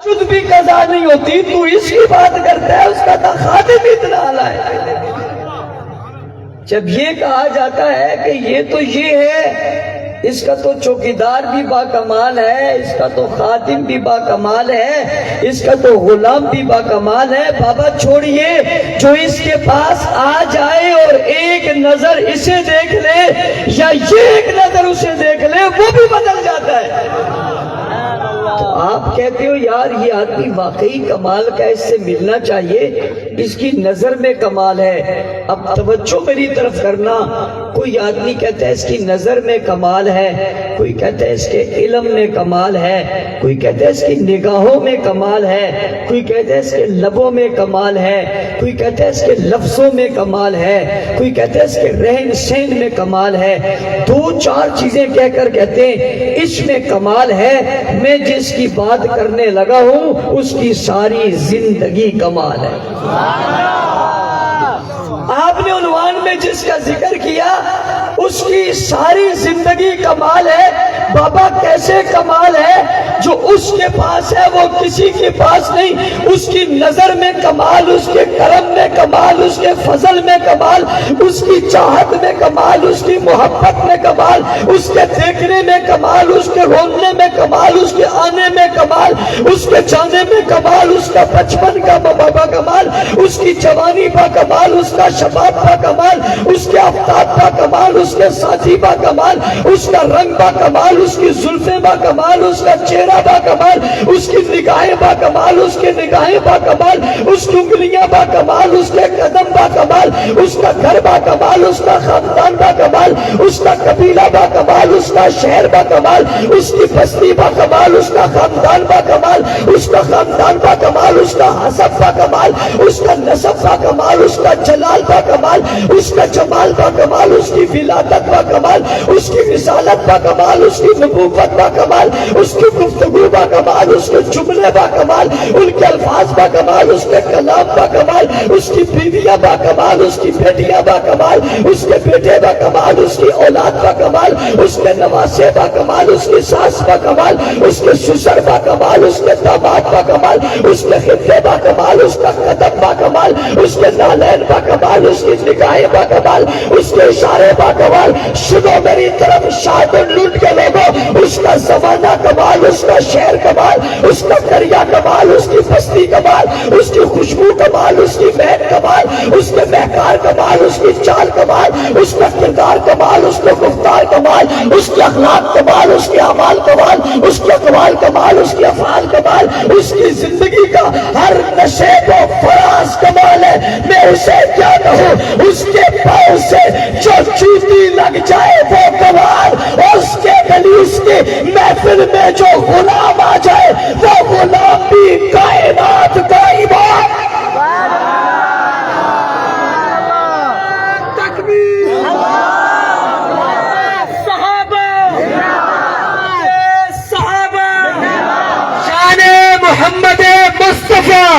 خود بھی قضا نہیں ہوتی، تو اس کی بات کرتا ہے، اس کا تو خادم اتنا اعلیٰ ہے۔ جب یہ کہا جاتا ہے کہ یہ تو یہ ہے، اس کا تو چوکیدار بھی با کمال ہے، اس کا تو خادم بھی با کمال ہے، اس کا تو غلام بھی با کمال ہے، بابا چھوڑیے، جو اس کے پاس آ جائے اور ایک نظر اسے دیکھ لے یا یہ ایک نظر اسے دیکھ لے، وہ بھی بدل جاتا ہے۔ تو آپ کہتے ہو یار یہ آدمی واقعی کمال کا، اس سے ملنا چاہیے، اس کی نظر میں کمال ہے۔ اب توجہ میری طرف کرنا، کوئی آدمی کہتا ہے اس کی نظر میں کمال ہے، کوئی کہتا ہے اس کے علم میں کمال ہے، کوئی کہتا ہے اس کی نگاہوں میں کمال ہے، کوئی کہتا ہے اس کے لبوں میں کمال ہے، کوئی کہتا ہے اس کے لفظوں میں کمال ہے، کوئی کہتا ہے اس کے رہن سہن میں کمال ہے۔ دو چار چیزیں کہہ کر کہتے ہیں اس میں کمال ہے، میں جس کی بات کرنے لگا ہوں اس کی ساری زندگی کمال ہے۔ آپ نے عنوان میں جس کا ذکر کیا اس کی ساری زندگی کمال ہے۔ بابا کیسے کمال ہے؟ جو اس کے پاس ہے وہ کسی کے پاس نہیں، اس کی نظر میں کمال، اس کے کرم میں کمال، اس کے فضل میں کمال، اس کی چاہت میں کمال، اس کی محبت میں کمال، اس کے دیکھنے میں کمال، اس کے رونے میں کمال، اس کے آنے میں کمال، اس کے جانے میں کمال، اس کا بچپن کا بابا کمال، اس کی جوانی کا کمال، اس کا شباب کا کمال، اس کے آفتاب کا کمال، اس کے ساتھی با کمال، اس کا رنگ با کمال، اس کی زلفیں با کمال، اس کا چہرہ با کمال، اس کی نگاہیں با کمال، اس کے نگاہیں با کمال، اس کی انگلیاں با کمال، اس کے قدم با کمال، اس کا گھر با کمال، اس کا خاندان با کمال، اس کا قبیلہ با کمال، اس کا شہر با کمال، اس کی بستی با کمال، اس کا خاندان با کمال، اس کا خاندان با کمال، اس کا حسب با کمال، اس کا نسب با کمال، اس کا جلال با کمال، اس کا جمال با کمال، اس کی ولادت با کمال، اس کی رسالت با کمال، اس کی نبوت با کمال، اس کی گفتگو با کمال، اس کے جملے با کمال، ان کے الفاظ با کمال، اس کے کلام با کمال، اس کی بیویاں با کمال، اس کی بیٹیاں با کمال، اس کے بیٹے با کمال، اس کی اولاد با کمال، اس کے نواسے با کمال، اس کی ساس با کمال، اس کے سسر با کمال، اس کے داماد با کمال، اس کے خطے با کمال، اس کا قدم با کمال، اس کے نالین با کمال، اس کی نگاہیں با کمال، اس کے اشارے با کمال۔ سنو میری طرف شاد لوٹ کے لوگوں، اس کا زمانہ کمال، اس کا شہر کمال، اس کا دریا کمال، اس کی بستی کمال، اس کی خوشبو کمال، اس کی مہک کمال، اس کے مہکار کمال، اس کی چال کمال، اس کا کردار کمال، اس کے گفتار کمال، اس کے اخلاق کمال، اس کے اعمال کمال، اس کے اقوال کمال، اس کے افعال کمال، اس کی زندگی کا ہر نشیب و فراز کمال ہے۔ میں اسے کیا کہوں؟ اس کے پاؤں سے جو چوٹی لگ جائے وہ کمال، اور اس کے گلی اس کی محفل میں جو غلام آ جائے وہ غلام بھی کائنات کا امام۔ تکبیر! صحابہ شان محمد مصطفیٰ،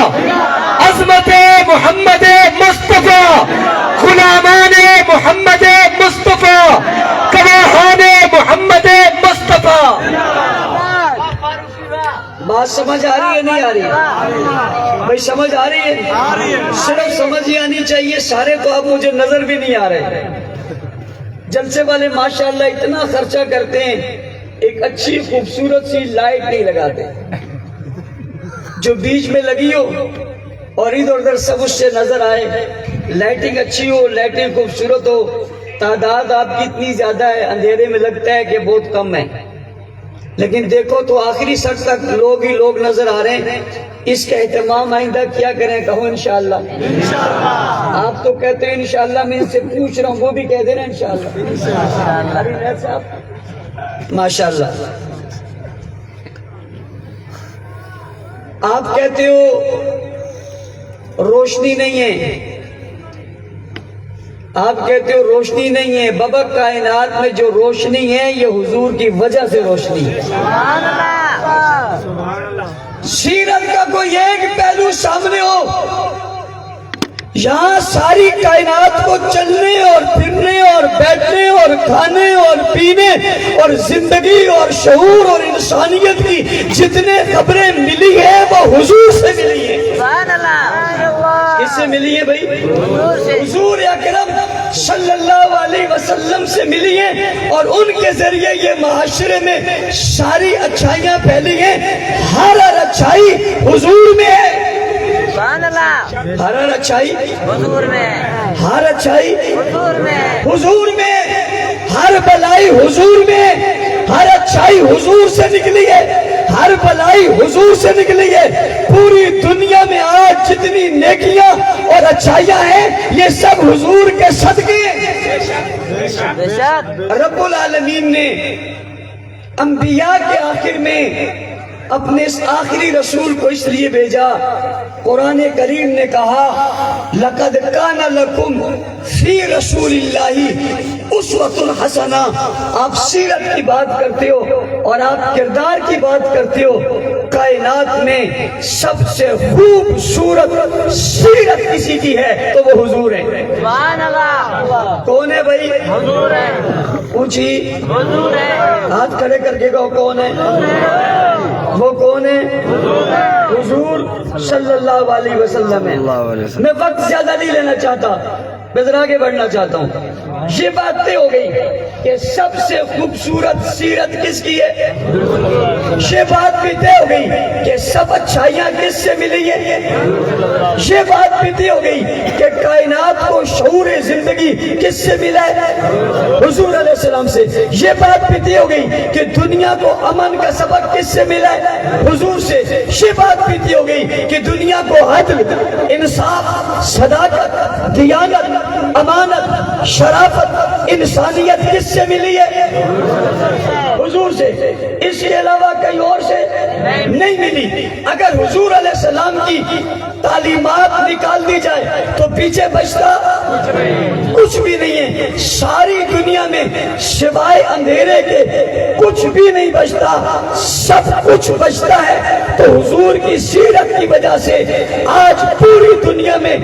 عظمت محمد مصطفیٰ، غلامان محمد مصطفیٰ، گواہان محمد مصطفیٰ۔ بات سمجھ آ رہی ہے نہیں آ رہی؟ بھائی سمجھ آ رہی ہے؟ صرف سمجھ ہی آنی چاہیے، سارے تو اب مجھے نظر بھی نہیں آ رہے۔ جلسے والے ماشاءاللہ اتنا خرچہ کرتے ہیں، ایک اچھی خوبصورت سی لائٹ نہیں لگاتے، جو بیچ میں لگی ہو اور ادھر ادھر سب اس سے نظر آئے، لائٹنگ اچھی ہو، لائٹنگ خوبصورت ہو، تعداد آپ کی اتنی زیادہ ہے، اندھیرے میں لگتا ہے کہ بہت کم ہے، لیکن دیکھو تو آخری سڑک تک لوگ ہی لوگ نظر آ رہے ہیں۔ اس کا اہتمام آئندہ کیا کریں؟ کہو انشاءاللہ۔ آپ تو کہتے ہیں انشاءاللہ، میں ان سے پوچھ رہا ہوں، وہ بھی کہہ دے رہے ہیں انشاءاللہ۔ ابھی نیت صاحب ماشاءاللہ، آپ کہتے ہو روشنی نہیں ہے، آپ کہتے ہو روشنی نہیں ہے، بابا کائنات میں جو روشنی ہے یہ حضور کی وجہ سے روشنی ہے۔ سیرت کا کوئی ایک پہلو سامنے ہو، یہاں ساری کائنات کو چلنے اور پھرنے اور بیٹھنے اور کھانے اور پینے اور زندگی اور شعور اور انسانیت کی جتنے خبریں ملی ہیں وہ ملی ہیں بھائی؟ حضور اکرم صلی اللہ علیہ وسلم سے ملی ہیں، اور ان کے ذریعے یہ معاشرے میں ساری اچھائیاں پھیلی ہیں۔ ہر اچھائی حضور میں ہے، سبحان اللہ، ہر اچھائی حضور میں، ہر اچھائی حضور میں، حضور میں، ہر بلائی حضور میں، ہر اچھائی حضور سے نکلی ہے، ہر بلائی حضور سے نکلی ہے۔ پوری دنیا میں آج جتنی نیکیاں اور اچھائیاں ہیں یہ سب حضور کے صدقے ہیں۔ بے شک، رب العالمین نے انبیاء کے آخر میں اپنے اس آخری رسول کو اس لیے بھیجا، قرآن کریم نے کہا لَقَدْ كَانَ لَكُمْ فِي رَسُولِ اللَّهِ أُسْوَةٌ حَسَنَةٌ۔ آپ سیرت کی بات کرتے ہو اور آپ کردار کی بات کرتے ہو، کائنات میں سب سے خوبصورت سیرت کسی کی ہے تو وہ حضور ہے۔ سبحان اللہ، کون ہے بھائی؟ حضور ہے، پوچھی، حضور ہے، ہاتھ کھڑے کر کے کہو کون ہے؟ وہ کون ہے؟ حضور صلی اللہ علیہ وسلم ہے۔ میں وقت زیادہ نہیں لینا چاہتا، میں ذرا آگے بڑھنا چاہتا ہوں۔ یہ بات طے ہو گئی کہ سب سے خوبصورت سیرت کس کی ہے؟ یہ بات بھی طے ہو گئی کہ سب اچھائیاں کس سے ملی ہیں؟ یہ بات بھی طے ہو گئی کہ کائنات کو شعور زندگی کس سے ملا ہے؟ حضور علیہ السلام سے۔ یہ بات بھی طے ہو گئی کہ دنیا کو امن کا سبق کس سے ملا ہے؟ حضور سے۔ یہ بات بھی طے ہو گئی کہ دنیا کو عدل، انصاف، صداقت، دیانت، امانت، شرافت، انسانیت کس سے ملی ہے؟ حضور سے۔ اس کے علاوہ کہیں اور سے نہیں ملی۔ اگر حضور علیہ السلام کی تعلیمات نکال دی جائے تو پیچھے بچتا کچھ بھی نہیں ہے۔ ساری دنیا میں سوائے اندھیرے کے کچھ بھی نہیں بچتا، سب کچھ بچتا ہے تو حضور کی سیرت کی وجہ سے آج پوری دنیا میں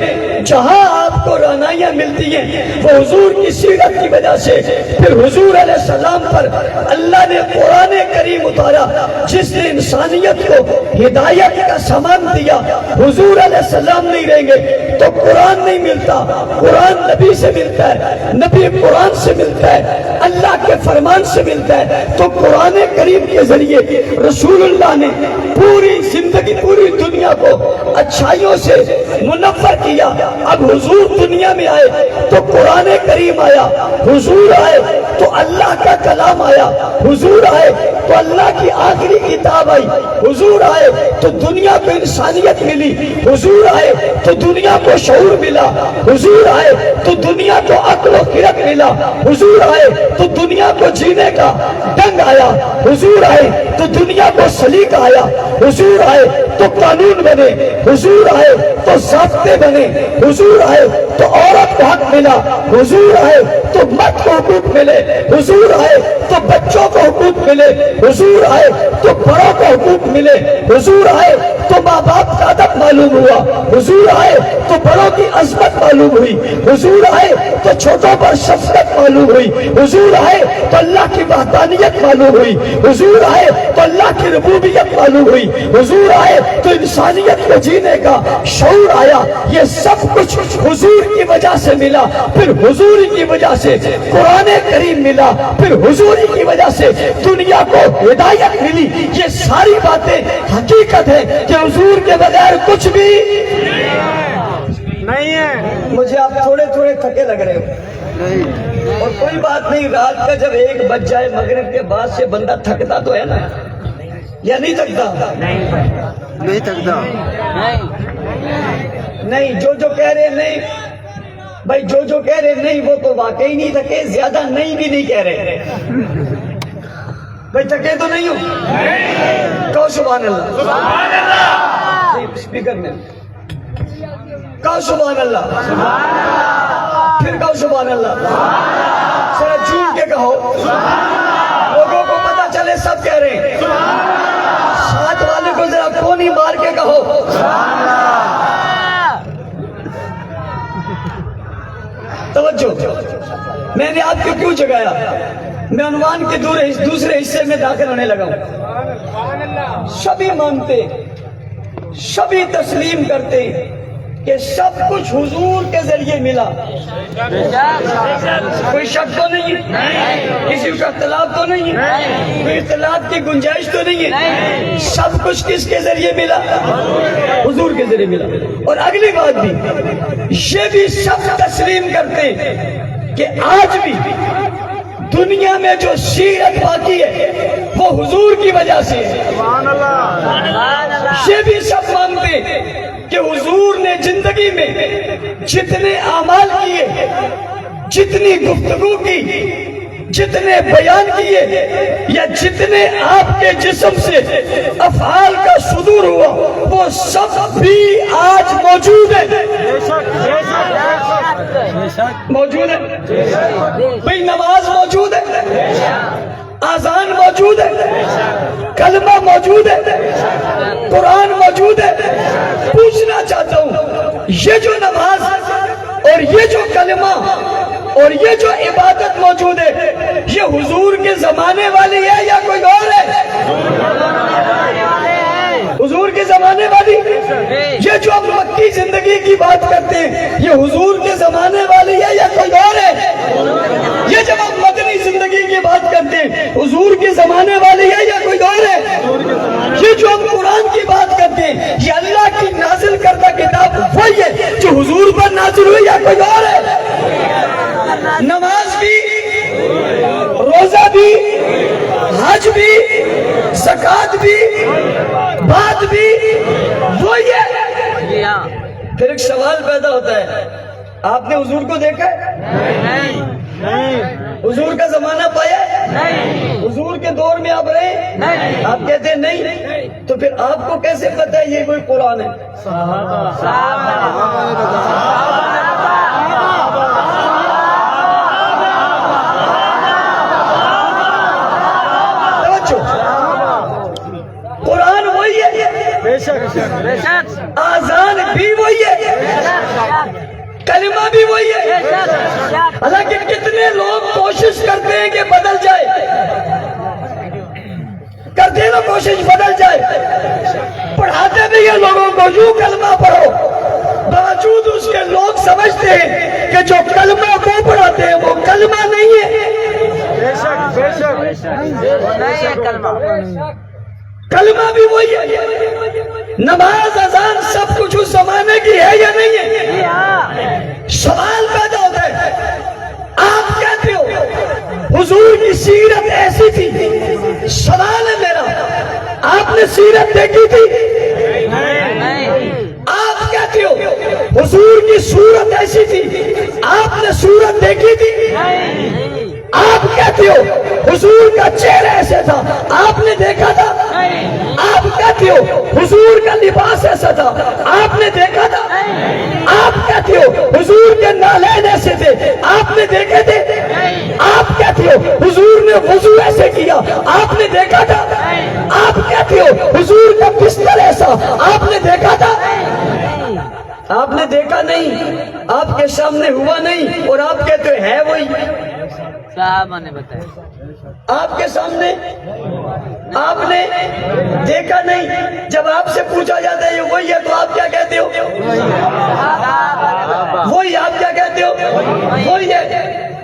جہاں آپ کو رہنائیاں ملتی ہیں وہ حضور کی سیرت کی وجہ سے۔ پھر حضور علیہ السلام پر اللہ نے قرآن کریم اتارا جس نے انسانیت کو ہدایت کا سامان دیا۔ حضور علیہ السلام نہیں رہیں گے تو قرآن نہیں ملتا، قرآن نبی سے ملتا ہے، نبی قرآن سے ملتا ہے، اللہ کے فرمان سے ملتا ہے۔ تو قرآن کریم کے ذریعے رسول اللہ نے پوری زندگی، پوری دنیا کو اچھائیوں سے منور کیا۔ اب حضور دنیا میں آئے تو قرآن کریم آیا، حضور آئے تو اللہ کا کلام آیا، حضور آئے تو اللہ کی آخری کتاب آئی، حضور آئے تو دنیا کو انسانیت ملی، حضور آئے تو دنیا کو شعور ملا، حضور آئے تو دنیا کو عقل و خرد ملا، حضور آئے تو دنیا کو جینے کا ڈنگ آیا، حضور آئے تو دنیا کو سلیقہ آیا، حضور آئے تو قانون بنے، حضور آئے تو ضابطے بنے، حضور آئے تو عورت کو حق ملا، حضور آئے تو مرد کو حقوق ملے، حضور آئے تو بچوں کو حقوق ملے، حضور آئے تو بڑوں کو حقوق ملے، حضور آئے تو ماں باپ کا ادب معلوم ہوا، حضور آئے تو بڑوں کی عظمت معلوم ہوئی، حضور آئے تو چھوٹوں پر شفقت معلوم ہوئی، حضور آئے تو اللہ کی وحدانیت معلوم ہوئی، حضور آئے تو اللہ کی ربوبیت معلوم ہوئی، حضور آئے تو انسانیت کو جینے کا شعور آیا۔ یہ سب کچھ حضور کی وجہ سے ملا، پھر حضور کی وجہ سے قرآن کریم ملا، پھر حضور کی وجہ سے دنیا کو ہدایت ملی۔ یہ ساری باتیں حقیقت ہے کہ حضور کے بغیر کچھ بھی نہیں ہے۔ مجھے آپ تھوڑے تھوڑے تھکے لگ رہے ہو، اور کوئی بات نہیں، رات کا جب 1 بج جائے مغرب کے بعد سے بندہ تھکتا تو ہے نا، یا نہیں تھکتا؟ نہیں تھکتا، نہیں۔ جو کہہ رہے نہیں بھائی، جو کہہ رہے نہیں وہ تو واقعی نہیں تھکے، زیادہ نہیں بھی نہیں کہہ رہے بھائی، تھکے تو نہیں ہو؟ کہو سبحان اللہ، سبحان اللہ، اسپیکر میں کہو سبحان اللہ، پھر کہو سبحان اللہ، ذرا جھوم کے کہو، لوگوں کو پتا چلے سب کہہ رہے ہیں۔ ساتھ والے کو ذرا کونی مار کے کہو توجہ۔ میں نے آپ کو کیوں جگایا؟ میں عنوان کے دوسرے حصے میں داخل ہونے لگا ہوں۔ سبھی مانتے، سبھی تسلیم کرتے کہ سب کچھ حضور کے ذریعے ملا. کوئی شک تو نہیں ہے, کسی کا اختلاف تو نہیں ہے, کوئی اختلاف کی گنجائش تو نہیں ہے. سب کچھ کس کے ذریعے ملا؟ حضور کے ذریعے ملا. اور اگلی بات بھی یہ بھی سب تسلیم کرتے ہیں کہ آج بھی دنیا میں جو سیرت باقی ہے وہ حضور کی وجہ سے ہے. یہ بھی سب مانتے ہیں کہ حضور نے زندگی میں جتنے اعمال کیے, جتنی گفتگو کی, جتنے بیان کیے, یا جتنے آپ کے جسم سے افعال کا صدور ہوا وہ سب بھی آج موجود ہے. موجود ہے بھئی, نماز موجود ہے, اذان موجود ہے, کلمہ موجود ہے, قرآن موجود ہے. پوچھنا چاہتا ہوں یہ جو نماز اور یہ جو کلمہ اور یہ جو عبادت موجود ہے یہ حضور کے زمانے والی ہے یا کوئی اور ہے؟ حضور کے زمانے والی. یہ جو ہم مکی زندگی کی بات کرتے ہیں یہ حضور کے زمانے والی ہے یا کوئی اور ہے؟ یہ جب ہم مدنی زندگی کی بات کرتے ہیں حضور کے زمانے والی ہے یا کوئی اور ہے؟ یہ جو ہم قرآن کی بات کرتے ہیں یہ اللہ کی نازل کردہ کتاب وہی ہے جو حضور پر نازل ہوئی یا کوئی اور ہے؟ نماز بھی, روزہ بھی, حج بھی, زکوٰۃ بھی, بات بھی وہی ہے. پھر ایک سوال پیدا ہوتا ہے, آپ نے حضور کو دیکھا ہے؟ حضور کا زمانہ پایا ہے؟ حضور کے دور میں آپ رہے؟ آپ کہتے ہیں نہیں, تو پھر آپ کو کیسے پتہ ہے یہ کوئی قرآن ہے؟ قرآن وہی ہے, آذان بھی وہی ہے, کلمہ بھی وہی ہے. حالانکہ کتنے لوگ کوشش کرتے ہیں کہ بدل جائے, کرتے ہیں نا کوشش بدل جائے, پڑھاتے بھی ہیں لوگوں کو یوں کلمہ پڑھو, باوجود اس کے لوگ سمجھتے ہیں کہ جو کلمہ کو پڑھاتے ہیں وہ کلمہ نہیں ہے. کلمہ بھی وہی ہے, نماز اذان سب کچھ اس زمانے کی ہے یا نہیں ہے؟ سوال پیدا ہوتا ہے, آپ کہتے ہو حضور کی سیرت ایسی تھی. سوال ہے میرا, آپ نے سیرت دیکھی تھی؟ آپ کہتے ہو حضور کی صورت ایسی تھی, آپ نے صورت دیکھی تھی؟ آپ کہتے ہو حضور کا چہرہ ایسے تھا, آپ نے دیکھا تھا؟ آپ کہتے ہو حضور کا لباس ایسا تھا, آپ نے دیکھا تھا؟ آپ کہتے ہو حضور کے نالین ایسے تھے, آپ نے دیکھے تھے؟ آپ کہتے ہو حضور نے وضو ایسے کیا, آپ نے دیکھا تھا؟ آپ کہتے ہو حضور کا بستر ایسا, آپ نے دیکھا تھا؟ آپ نے دیکھا نہیں, آپ کے سامنے ہوا نہیں, اور آپ کہتے ہو ہے وہی. صحابہ نے بتایا, آپ کے سامنے آپ نے دیکھا نہیں. جب آپ سے پوچھا جاتا ہے یہ وہی ہے تو آپ کیا کہتے ہو؟ وہی. آپ کیا کہتے ہو؟ وہی ہے.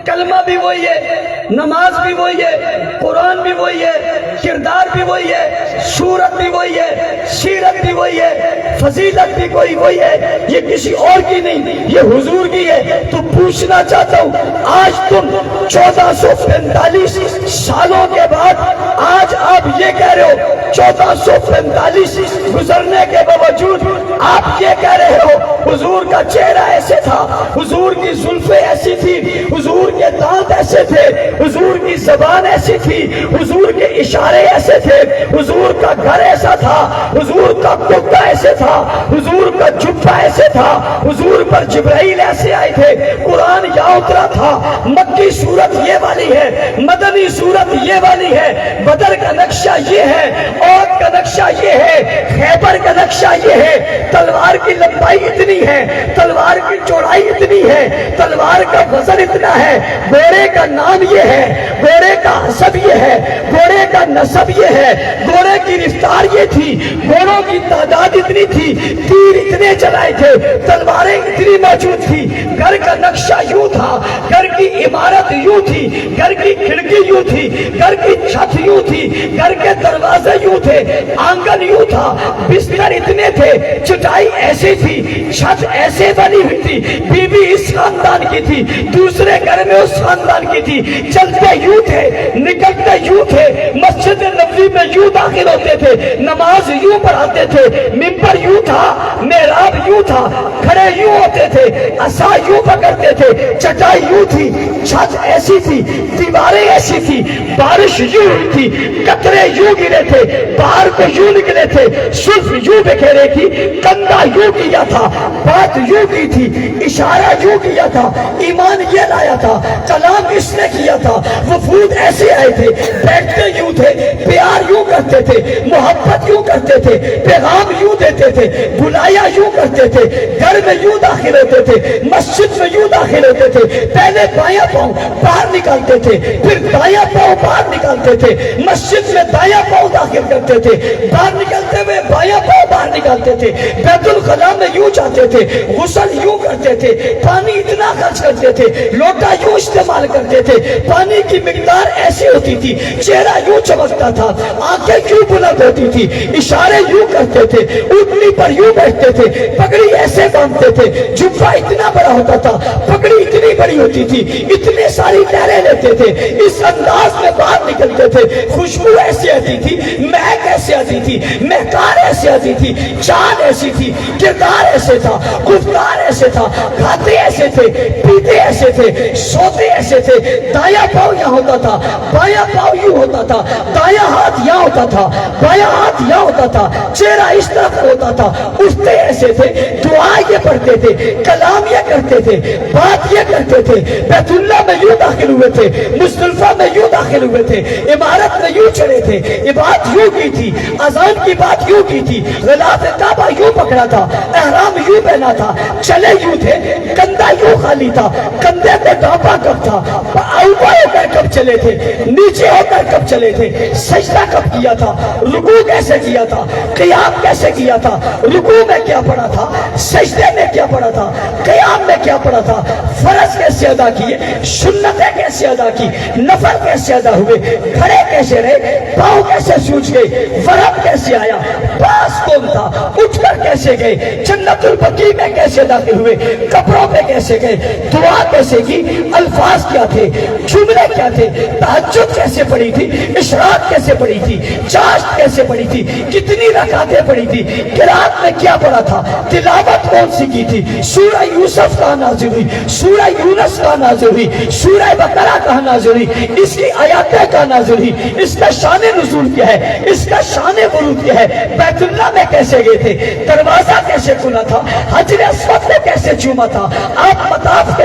کلمہ بھی وہی ہے, نماز بھی وہی ہے, قرآن بھی وہی ہے, کردار بھی وہی ہے, صورت بھی وہی ہے, سیرت بھی وہی ہے, فضیلت بھی کوئی وہی ہے. یہ کسی اور کی نہیں, یہ حضور کی ہے. تو پوچھنا چاہتا ہوں آج تم 1445 سالوں کے بعد آج آپ یہ کہہ رہے ہو, 1445 گزرنے کے باوجود آپ یہ کہہ رہے ہو حضور کا چہرہ ایسے تھا, حضور کی زلفیں ایسی تھی, حضور کے دانت ایسے تھے, حضور کی زبان ایسی تھی, حضور کے اشارے ایسے تھے, حضور کا گھر ایسا تھا, حضور کا کرتا ایسے تھا, حضور کا جبہ ایسے تھا, حضور پر جبرائیل ایسے آئے تھے, قرآن یہاں اترا تھا. مکی صورت یہ والی ہے, مدنی صورت یہ والی ہے, بدر کا نقشہ یہ ہے, عہد کا نقشہ یہ ہے, خیبر کا نقشہ یہ ہے. تلوار کی لمبائی اتنی اتنی ہے, تلوار کی چوڑائی اتنی ہے, تلوار کا وزن اتنا ہے, گھوڑے کا نام یہ ہے, گھوڑے کا حسب یہ ہے, گھوڑے کا نسب یہ ہے, گھوڑے کی رفتار یہ تھی, گھوڑوں کی تعداد اتنی تھی, تیر اتنے چلائے تھے, تلواریں اتنی موجود تھی, گھر کا نقشہ یوں تھا, گھر کی عمارت یوں تھی, گھر کی کھڑکی یوں تھی, گھر کی چھت یوں تھی, گھر کے دروازے یوں تھے, آنگن یوں تھا, بستر اتنے تھے, چٹائی ایسی تھی, چھت ایسے بنی ہوئی تھی, بی بی اس خاندان کی تھی, دوسرے گھر میں اس خاندان کی تھی, چلتے یوں تھے, نکلتے یوں تھے, مسجد نبوی میں یوں داخل ہوتے تھے, نماز یوں پڑھاتے تھے, ممبر یوں تھا, محراب یوں تھا, کھڑے یوں ہوتے تھے, عصا یوں پکڑتے تھے, چٹائی یوں تھی, چھت ایسی تھی, دیواریں ایسی تھی, بارش یوں ہوئی تھی, قطرے یوں گرے تھے, باہر کو یوں نکلے تھے, سلف یوں بکھیرے تھی, کندھا یوں کیا تھا, بات یوں کی تھی, اشارہ یوں کیا تھا, ایمان یہ لایا تھا, کلام اس نے کیا تھا, وفود ایسے آئے تھے, بیٹھتے یوں تھے, پیار یوں کرتے تھے, محبت یوں کرتے تھے, پیغام یوں دیتے تھے, بلایا یوں کرتے تھے, گھر میں یوں داخل ہوتے تھے, مسجد میں یوں داخل ہوتے تھے, پہلے بایاں پاؤں باہر نکالتے تھے, پھر دایاں پاؤں باہر نکالتے تھے, مسجد میں دایاں پاؤں داخل کرتے تھے, باہر نکلتے ہوئے بایاں پاؤں باہر نکالتے تھے, بیت الخلاء میں یوں جاتے تھے, غسل یوں کرتے تھے, پانی اتنا خرچ کرتے تھے, لوٹا یوں استعمال کرتے تھے, پانی کی مقدار ایسی ہوتی تھی, چہرہ یوں چمکتا تھا, آنکھیں یوں بلند ہوتی تھی, اشارے یوں کرتے تھے, اونٹنی پر یوں بیٹھتے تھے, پگڑی ایسے باندھتے تھے, جبہ اتنا بڑا ہوتا تھا, پگڑی اتنی بڑی ہوتی تھی, اتنے ساری لہریں لیتے تھے, اس انداز میں باہر نکلتے تھے, خوشبو ایسی آتی تھی, مہک ایسی آتی تھی, مہکار ایسی آتی تھی, چاند ایسی تھی, کردار ایسے تھا, گفتار ایسے تھا, کھاتے ایسے تھے, پیتے ایسے تھے, سوتے ایسے تھے, دایاں پاؤں یہاں ہوتا تھا, بایاں پاؤں یوں ہوتا تھا, دایاں ہاتھ یہاں ہوتا تھا, بایاں ہاتھ یہاں ہوتا تھا, چہرہ اس طرف ہوتا تھا, اٹھتے ایسے تھے, دعا یہ پڑھتے تھے, کلام یہ کرتے تھے, بات یہ کرتے تھے, بیت اللہ میں یوں داخل ہوئے تھے, مزدلفہ میں یوں داخل ہوئے تھے, عمارت میں یوں چڑھے تھے, عبادت یوں کی تھی, اذان کی بات یوں کی تھی, غلاف کعبہ یوں پکڑا تھا, احرام یوں پہنا تھا, چلے یوں تھے, کندھا یوں خالی تھا, کندھے پہ ڈانپا کب تھا, اوپر ہو کر کب چلے تھے, نیچے ہو کر کب چلے تھے, سجدہ کب کیا تھا, رکوع کیسے کیا تھا, قیام کیسے کیا تھا, رکوع میں کیا پڑھا تھا, سجدے میں کیا پڑھا تھا, قیام میں کیا پڑھا تھا, فرض کیسے ادا کیے, سنتیں کیسے ادا کی, نفل کیسے ادا ہوئے, کھڑے کیسے رہے, پاؤں کیسے سوچ گئے, ورم کیسے آیا, پاس کون تھا, اٹھ کر کیسے گئے, جنت البقیع میں کیسے داخل ہوئے, قبروں پہ کیسے گئے, دعا کیسے کی, الفاظ کیا تھے, جملے کیا تھے, تہجد کیسے پڑھی تھی, اشراق کیسے پڑھی تھی, چاشت کیسے پڑھی تھی, کتنی رکعتیں پڑھی تھی, قرات میں کیا پڑھا تھا, تلاوت کون سی کی تھی, سورہ یوسف کہاں نازل ہوئی, سورہ یونس کہاں نازل ہوئی, سورہ بقرہ کہاں نازل ہوئی, اس کی آیاتیں کہاں نازل ہوئی, اس کا شان نزول کیا ہے, اس کا شان ورود کیا ہے, بیت اللہ میں کیسے گئے تھے, دروازہ کیسے کھلا تھا, حجر اسود میں کیسے چوما تھا, آپ مطاف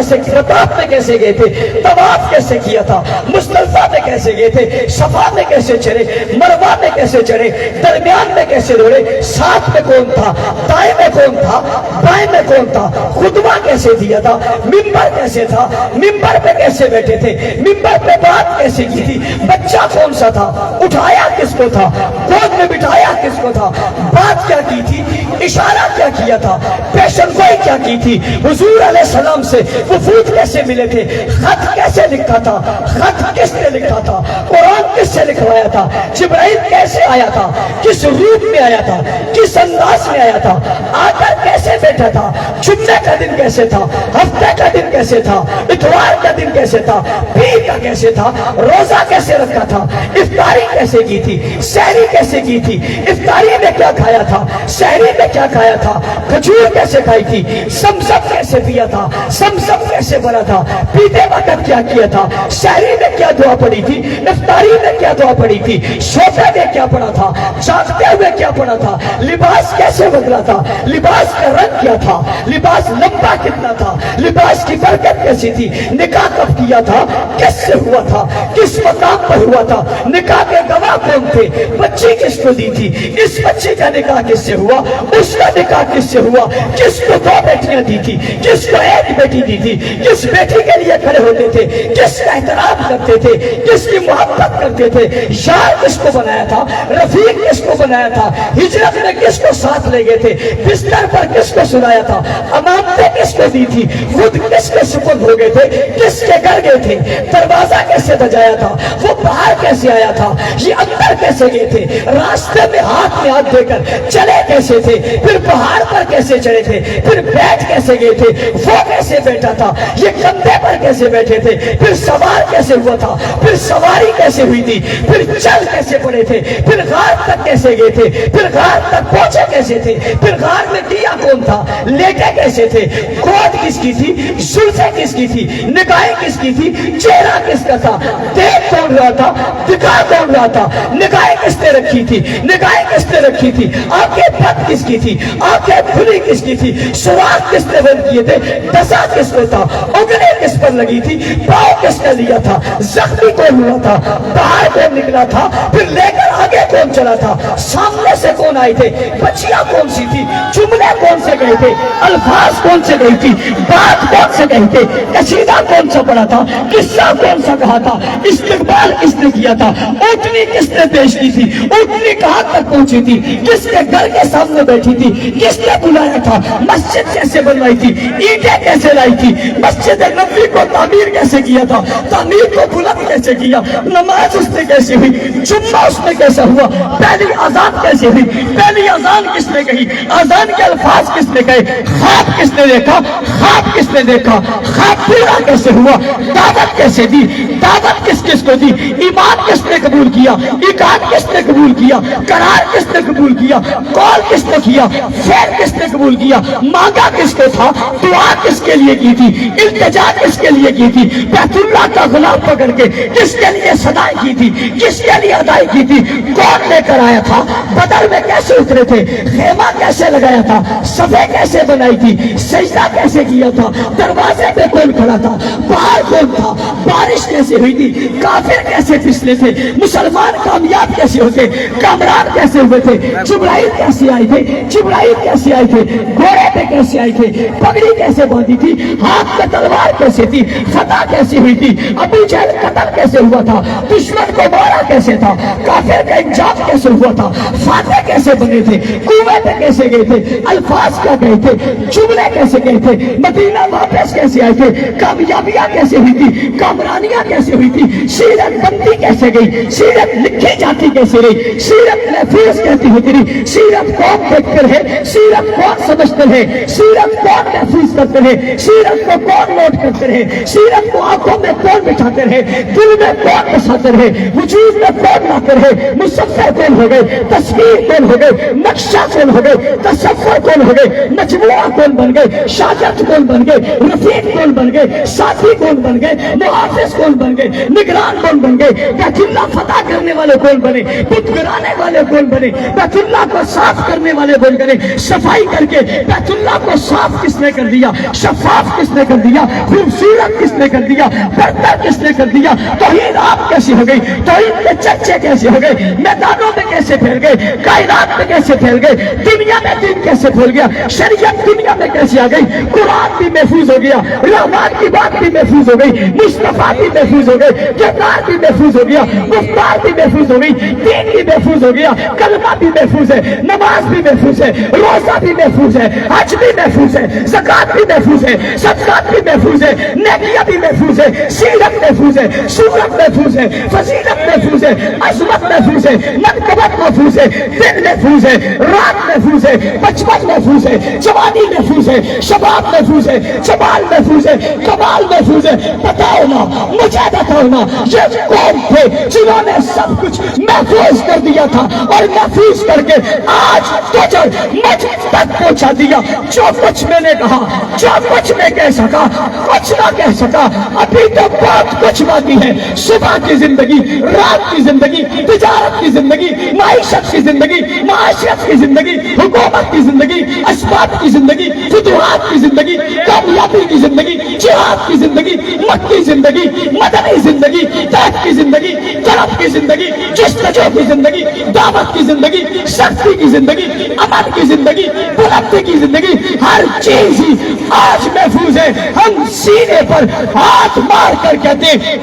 میں کیسے گئے تھے, طواف کیسے کیا تھا, مزدلفہ میں کیسے گئے تھے, صفا میں کیسے چڑھے, مروہ میں کیسے چڑھے, درمیان میں کیسے دوڑے, ساتھ میں کون تھا, دائیں میں کون تھا, بائیں میں کون تھا, خطبہ کیسے دیا تھا, ممبر کیسے تھا, ممبر پہ کیسے بیٹھے تھے, ممبر پہ بات کیسے کی تھی, بچہ کون سا تھا, اٹھایا کس کو تھا, گود میں بٹھایا کس کو تھا, بات کیا کی تھی, اشارہ کیا کیا تھا, پیشن گوئی کیا کی تھی, حضور علیہ السلام سے وفود کیسے ملے تھے, خط کیسے لکھا تھا, خط کس نے لکھا تھا, قرآن کس سے لکھوایا تھا, جبرائیل کیسے آیا تھا, کس روپ میں آیا تھا, کس انداز میں آیا تھا, آ کر کیسے بیٹھا تھا, جمعے کا دن کیسے تھا, ہفتے کا دن کیسے تھا, اتوار کا دن کیسے تھا, پیر کا کیسے تھا, روزہ کیسے رکھا تھا, افطاری کیسے کی تھی, سحری کیسے کی تھی, افطاری میں کیا کھایا تھا, سحری میں کیا کھایا تھا, کھجور کیسے کھائی تھی, زمزم کیسے پیا تھا, زمزم کیسے بنا تھا, پیتے وقت کیا کیا تھا, سحری میں کیا دعا پڑی تھی, افطاری میں کیا دعا پڑی تھی, سوتے میں کیا پڑا تھا, جاگتے ہوئے کیا پڑا تھا, لباس کیسے بدلا تھا, لباس کا رنگ رنگ کیا تھا, لباس لمبا کتنا تھا, لباس کی برکت کیسی تھی, نکاح کب کیا تھا, کس سے ہوا تھا, کس مقام پر ہوا تھا, نکاح کے گواہ کون تھے, بچی کس کو دی تھی, اس بچی کا نکاح کس سے ہوا, اس کا نکاح کس سے ہوا, کس کو 2 بیٹیاں دی تھی, کس کو 1 بیٹی دی تھی, کس بیٹی کے لیے کھڑے ہوتے تھے, کس کا احترام کرتے تھے, کس کی محبت کرتے تھے, یار کس کو بنایا تھا, رفیق کس کو بنایا تھا, ہجرت میں کس کو ساتھ لے گئے تھے, بستر پر کس کو سلایا تھا, امانتیں کس کو دی تھی, خود کس کے سپرد ہو گئے تھے, کس کے گھر گئے تھے, دروازہ کیسے بجایا تھا, وہ باہر کیسے آیا تھا, یہ اندر کیسے گئے تھے, راستے میں ہاتھ دے کر چلے کیسے تھے, پھر پہاڑ پر کیسے چڑھے تھے, پھر بیٹھ کیسے گئے تھے, وہ کیسے بیٹھا تھا, یہ کندھے پر کیسے بیٹھے تھے, پھر سوار کیسے ہوا تھا, پھر سواری کیسے ہوئی تھی, پھر چل کیسے پڑے تھے, پھر غار تک کیسے گئے تھے, پھر غار تک پہنچے کیسے تھے, پھر غار میں دیا کون تھا, لیٹے کیسے تھے, گود کس کی تھی, زلفیں کس کی تھی, نگاہیں کس کی تھی, چہرہ کس کا تھا, دیکھ کون رہا تھا, دکھا کون رہا تھا, نگاہیں کس نے رکھی تھی, نگاہیں کس نے رکھی تھی, آنکھیں بند کس کی تھی, آنکھیں کھلی کس کی تھی, سوراخ کس نے بند کیے تھے, ڈسا کس کو تھا, انگلی کس پر لگی تھی, پاؤں کس نے لیا تھا, زخمی کون ہوا تھا, باہر کون نکلا تھا, پھر لے کر آگے کون چلا تھا, سامنے سے کون آئے تھے, بچیاں کون سی تھی, جملے کون سے گئے تھے, الفاظ کون سے گئی تھی, بات کون سے گئی تھی, قصیدہ کون سا پڑھا تھا, قصہ کون سا کہا تھا, استقبال کس نے کیا تھا, اونٹنی کس نے پیش کی تھی, اونٹنی کہاں تک پہنچی تھی, کس کے گھر کے سامنے بیٹھی تھی, کس نے بلایا تھا, مسجد کیسے بنوائی تھی, اینٹیں کیسے لائی تھی, مسجد نبوی کو تعمیر کیسے کیا تھا, تعمیر کو بلند کیسے کیا, نماز اس نے کیسے ہوئی, جمعہ اس میں کیسا ہوا, پہلی اذان کیسے ہوئی, پہلی اذان کس نے کہی, اذان کے الفاظ کس نے کہے, خواب کس نے دیکھا, خواب کس نے دیکھا, خواب پورا کیسے ہوا, دعوت کیسے دی, دعوت کس کس کو دی, ایمان کس نے قبول کیا, ایقان کس نے قبول کیا, قرار کس نے قبول کیا, قول کس نے کیا, فعل کس نے قبول کیا, مانگا کس کو تھا, دعا کس کے لیے کی تھی, التجا کس کے لیے کی تھی, بیت اللہ کا غلام پکڑ کے کس کے لیے صدائیں کی تھی, کس کے لیے ادائی کی تھی, کون لے کر آیا تھا, بدر میں کیسے اترے تھے, خیمہ کیسے لگایا تھا, صفے کیسے بنائی تھی, سجدہ کیسے کیا تھا, دروازے پہ کون کھڑا تھا, باہر کون تھا, بارش کیسے ہوئی تھی, کافر کیسے پھسلے تھے, مسلمان کامیاب کیسے ہوتے, کامران کیسے ہوئے تھے, جبرائیل کیسے آئے تھے, جبرائیل کیسے آئے تھے, گھوڑے پہ کیسے آئے تھے, پگڑی کیسے باندھی تھی, ہاتھ میں تلوار کیسے تھی, فتح کیسی ہوئی تھی, ابو جہل قتل کیسے ہوا تھا, دشمن کو مارا کیسے تھا, کافر کا انجام کیسے ہوا تھا, فاتح کیسے بنے تھے, کنویں پہ کیسے گئے تھے, الفاظ کیا گئے تھے, جملے کیسے گئے تھے, مدینہ واپس کیسے آئے تھے, کامیابیاں کیسے ہوئی تھی, کامرانیاں کیسے ہوئی تھی, سیرت بندی کیسے گئی, سیرت لکھی جاتی کیسے رہی, سیرت محفوظ کہتی ہوتی رہی, سیرت کون دیکھتے رہے, سیرت کون سمجھتے رہے, سیرت کون محفوظ کرتے رہے, سیرت کو کون نوٹ کرتے رہے, سیرت کو آنکھوں میں کون بٹھاتے رہے, دل میں کون بساتے رہے, وجود میں کون لاتے رہے, مصور کون ہو گئے, تصویر کون ہو گئے, نقشہ کون ہو گئے, تصور کون ہو گئے, مجموعہ کون بن گئے, شاگرد کون بن گئے, رفیق کون بن گئے, ساتھی کون بن گئے, محافظ کون بن گئے, نگران کون بن گئے, بیت اللہ فتح کرنے والے کون بنے, بت گرانے والے کون بنے, بیت اللہ کو صاف کرنے والے کون بنے, صفائی کر کے بیت اللہ کو صاف کس نے کر دیا, شفاف کس نے کر دیا, خوبصورت کس نے کر دیا, برتر کس نے کر دیا, توحید آپ کیسی ہو گئی, توحید کے چرچے کیسے ہو گئے, میدانوں میں کیسے پھیل گئے, کائنات میں کیسے پھیل گئے, دنیا میں دین کیسے پھیل گیا, شریعت دنیا میں کیسے آ گئی, قرآن بھی محفوظ ہو گیا, رحمان کی بات بھی محفوظ ہو گئی, مصطفیٰ بھی محفوظ ہو گئے, کردار بھی محفوظ ہو گیا, گفتار بھی محفوظ ہو گئی, دین بھی محفوظ ہو گیا, کلمہ بھی محفوظ ہے, نماز بھی محفوظ ہے, روزہ بھی محفوظ ہے, حج بھی محفوظ ہے, زکات بھی محفوظ ہے, صدقات بھی محفوظ ہے, نیکیاں بھی محفوظ ہے, سیرت محفوظ ہے, صورت محفوظ ہے, فضیلت محفوظ ہے, عظمت محفوظ ہے, منقبت محفوظ ہے, دل محفوظ ہے, رات محفوظ ہے, بچپن محفوظ ہے, جوانی محفوظ ہے, شباب محفوظ ہے, جمال محفوظ ہے, کمال محفوظ ہے. بتاؤ نا, مجھے بتاؤ نا, یہ کون تھے جنہوں نے سب کچھ محفوظ کر دیا تھا اور محفوظ کر کے آج تجھے مجھ تک پہنچا دیا. جو کچھ میں نے کہا, جو کچھ میں کہہ سکا, کچھ نہ کہہ سکا, ابھی تو بہت کچھ باقی ہے. صبح کی زندگی, رات کی زندگی, تجارت کی زندگی, معیشت کی زندگی، معاشرت کی زندگی، حکومت کی زندگی، اسباب کی زندگی، فتوحات کی زندگی، کامیابی کی زندگی، جہاد کی زندگی، مکی زندگی، مدنی زندگی، تحت کی زندگی، طلب کی زندگی، جستجو کی زندگی، دعوت کی زندگی، سختی کی زندگی، امن کی زندگی، بلندی کی زندگی، ہر چیز ہی آج محفوظ ہے. ہم سینے پر ہاتھ مار کر کہتے ہیں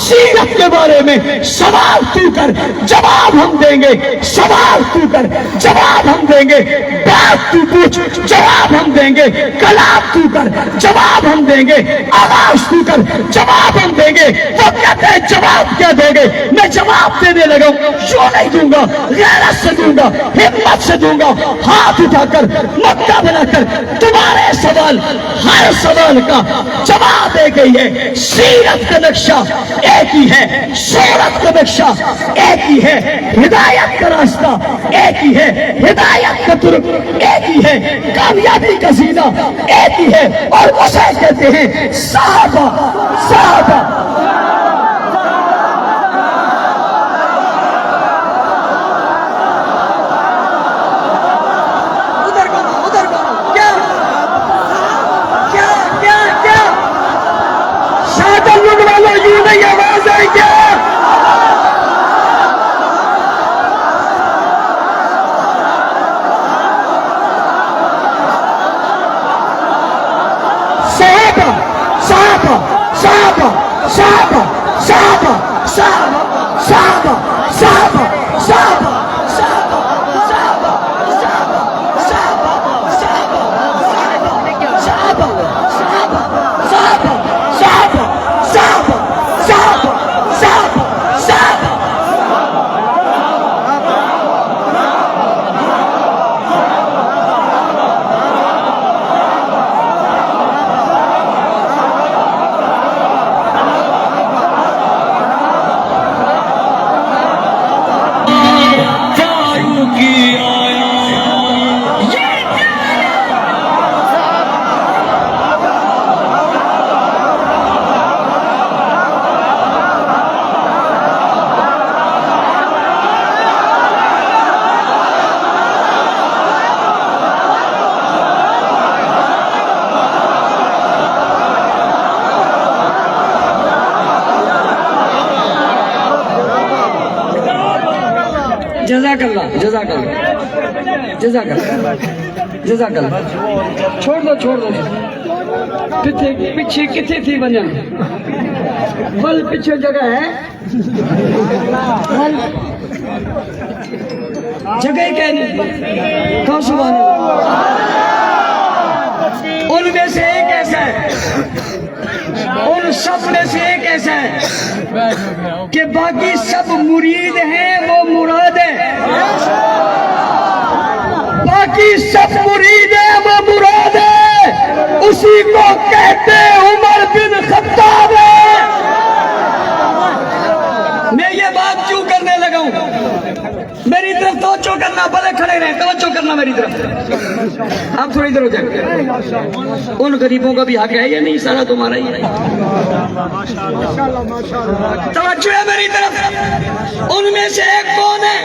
سیرت کے بارے میں سوال تو کر، جواب ہم دیں گے. سوال تو کر، جواب ہم دیں گے. بات تو پوچھ، جواب ہم دیں گے. کلام تو کر، جواب ہم دیں گے. آواز تو کر، جواب ہم دیں گے. وہ کہتے ہیں جواب کیا دو گے؟ میں جواب دینے لگا ہوں، کیوں نہیں دوں گا؟ غیرت سے دوں گا، ہمت سے دوں گا، ہاتھ اٹھا کر، مکہ بنا کر. تمہارے سوال، ہر سوال کا جواب ایک ہی ہے. سیرت کا نقشہ ایک ہی ہے، صورت کا نقشہ ایک ہی ہے، ہدایت کا راستہ ایک ہی ہے، ہدایت کا طرق ایک ہی ہے، کامیابی کا زینہ ایک ہی ہے. اور اسے کہتے ہیں صحابہ. صحابہ یوں نہیں آواز آئی کیا؟ صحابہ صحابہ صحابہ صحابہ صحابہ صحابہ صحابہ صحابہ صحابہ جزاک اللہ جزاک اللہ جزاک اللہ جزاک اللہ. چھوڑ دو چھوڑ دو. پیچھے کتنے تھی بنن بل پیچھے جگہ ہے جگہ کیا نہیں کہاں سبحان اللہ. ان میں سے ایک ایسا ہے، ان سب میں سے ایک ایسا ہے کہ باقی سب مرید ہیں، وہ مراد ہے. باقی سب مرید ہیں، وہ مراد ہے. اسی کو کہتے عمر بن خطاب ہے. میں یہ بات کیوں کرنے لگا ہوں؟ میری طرف توجہ کرنا، بھلے کھڑے رہیں، توجہ کرنا میری طرف. آپ تھوڑی دیر ہو جائیں. ان غریبوں کا بھی حق ہے یا نہیں؟ سارا تمہارا ہی ہے. توجہ ہے میری طرف. ان میں سے ایک کون ہے؟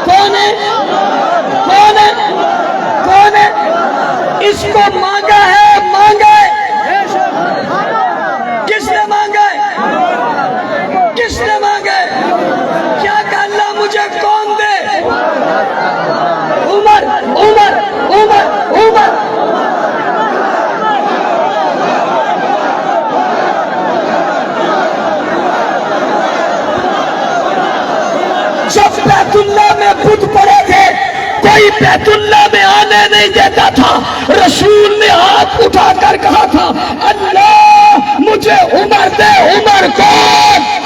کون ہے؟ کون ہے؟ کون ہے؟ اس کو مانگا ہے، مانگا ہے. کس نے مانگا ہے؟ کس نے مانگا ہے؟ کیا کہ اللہ مجھے کون دے؟ عمر عمر عمر عمر. جب بیت اللہ میں بت پڑے تھے، کوئی بیت اللہ میں آنے نہیں دیتا تھا. رسول نے ہاتھ اٹھا کر کہا تھا اللہ مجھے عمر دے. عمر کون؟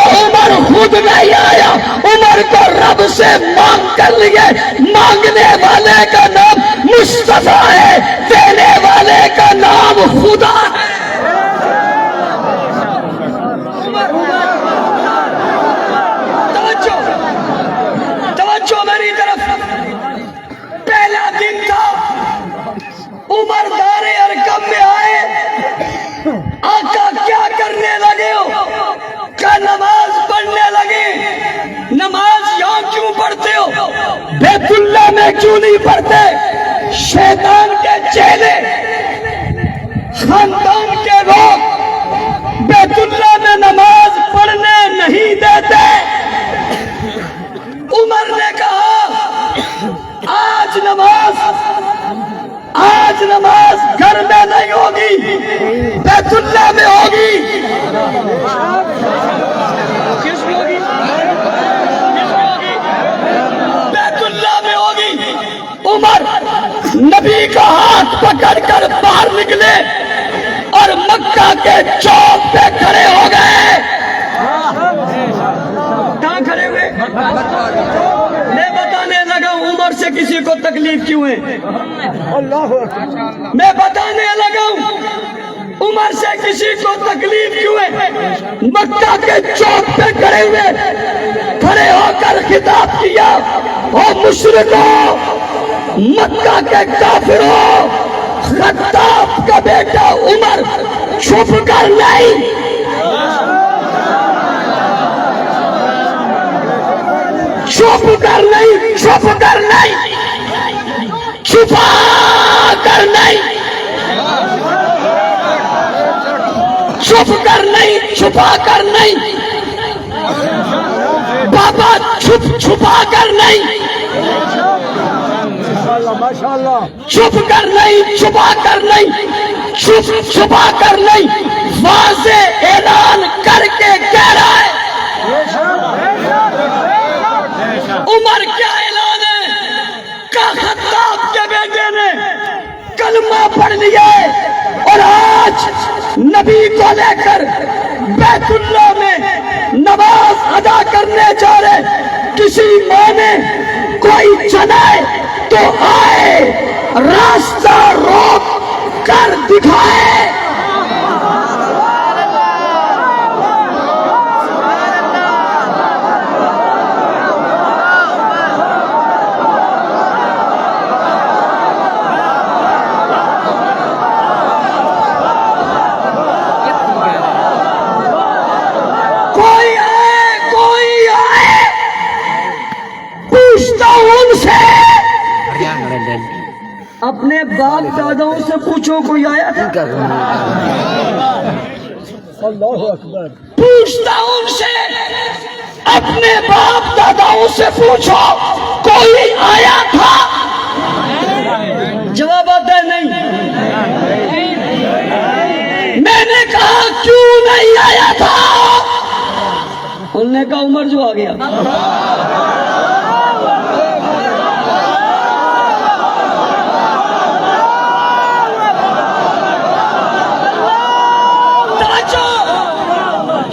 عمر خود نہیں آیا، عمر کو رب سے مانگ کر لیے. مانگنے والے کا نام مصطفیٰ ہے، دینے والے کا نام خدا ہے. توجہ میری طرف. پہلا دن تھا، عمر دار ارقم میں آئے. آقا کیا کرنے لگے؟ کلمے کیوں نہیں پڑھتے؟ شیطان کے چیلے، خاندان کے لوگ بیت اللہ میں نماز پڑھنے نہیں دیتے۔ عمر نے کہا آج نماز گھر میں نہیں ہوگی، بیت اللہ میں ہوگی۔ کس میں ہوگی؟ بیت اللہ میں ہوگی۔ عمر نبی کا ہاتھ پکڑ کر باہر نکلے اور مکہ کے چوک پہ کھڑے ہو گئے۔ کہاں کھڑے ہوئے؟ میں بتانے لگا ہوں عمر سے کسی کو تکلیف کیوں ہے؟ میں بتانے لگا ہوں عمر سے کسی کو تکلیف کیوں ہے؟ مکہ کے چوک پہ کھڑے ہوئے، کھڑے ہو کر خطاب کیا، او مشرکوں، مکہ کے کافروں، خطاب کا بیٹا عمر چھپ کر نہیں، چھپ کر نہیں، چھپا کر نہیں، چھپ کر نہیں، چھپا کر نہیں، بابا چھپا کر نہیں، چھپ کر نہیں، چھپا کر نہیں، چھپا کر نہیں، واضح اعلان کر کے کہہ رہا ہے۔ عمر کیا اعلان ہے کہ خطاب کے بیٹے نے کلمہ پڑھ لیا ہے اور آج نبی کو لے کر بیت اللہ میں نماز ادا کرنے جا رہے۔ کسی ماں نے کوئی چلائے تو آئے، راستہ روک کر دکھائے۔ اپنے باپ داداؤں سے پوچھو کوئی آیا تھا؟ اللہ اکبر۔ پوچھتا ہوں ان سے، اپنے باپ داداؤں سے پوچھو کوئی آیا تھا؟ جواب آتا ہے نہیں۔ میں نے کہا کیوں نہیں آیا تھا؟ انہوں نے کہا عمر جو آ گیا۔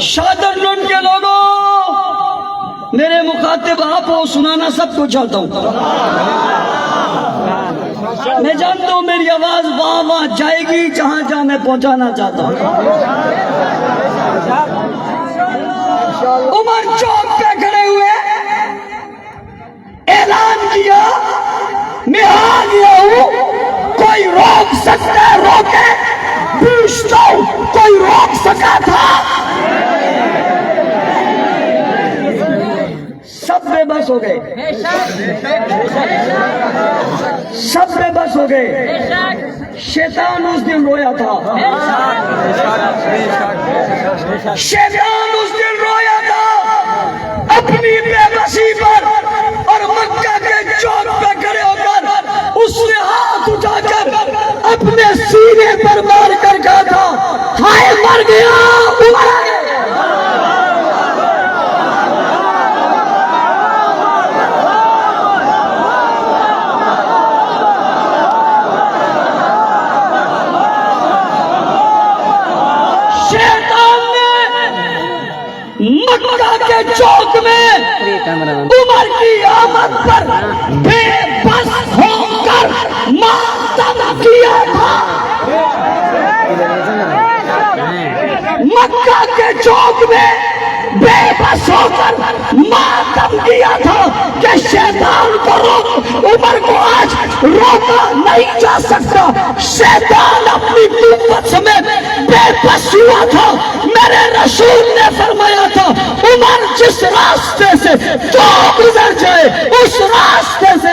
شادرلنڈ کے لوگوں، میرے مخاطب آپ ہو، سنانا سب کو چاہتا ہوں۔ میں جانتا ہوں میری آواز وہاں وہاں جائے گی جہاں جہاں میں پہنچانا چاہتا ہوں۔ عمر چوک پہ کھڑے ہوئے، اعلان کیا میں آ گیا ہوں، کوئی روک سکتا ہے روکے؟ پوچھتا ہوں کوئی روک سکا تھا؟ سب بے بس ہو گئے، سب بے بس ہو گئے۔ شیطان اس دن رویا تھا، شیطان اس دن رویا تھا اپنی بے بسی پر، اور مکہ کے چوک پہ کھڑے ہو کر اس نے ہاتھ اٹھا کر اپنے سینے پر مار کر کہا تھا ہائے مر گیا عمر۔ مکہ کے چوک میں عمر کی آمد پر بے بس ہو کر ماتم کیا تھا۔ مکہ کے چوک میں بے بس ہو کر ماتم کیا تھا کہ شیطان کو روک، عمر کو آج روکا نہیں جا سکتا۔ شیطان اپنی قوت سمیت بے بس ہوا تھا۔ میرے رسول نے فرمایا تھا عمر جس راستے سے تو گزر جائے اس راستے سے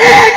1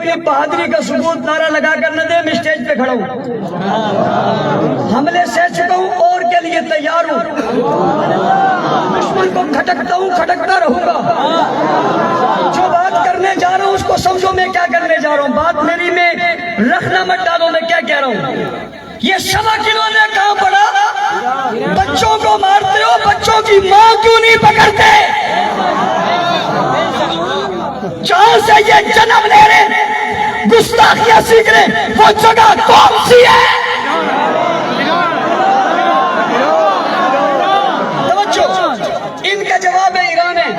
اپنی بہادری کا ثبوت نعرہ لگا کر نہ دے، میں اسٹیج پہ کھڑا ہوں، حملے سہ چکا ہوں اور کے لیے تیار ہوں، دشمن کو کھٹکتا ہوں، کھٹکتا رہوں گا۔ جو بات کرنے جا رہا ہوں اس کو سمجھو میں کیا کرنے جا رہا ہوں، بات میری میں رکھنا مت ڈالو میں کیا کہہ رہا ہوں۔ یہ سبق انہوں نے کہاں پڑھا؟ بچوں کو مارتے ہو، بچوں کی ماں کیوں نہیں پکڑتے؟ جہاں سے یہ جنم لے رہے گستاخیاں سیکھ رہے وہ جگہ کون سی ہے؟ توجہ، ان کا جواب ہے ایران ہے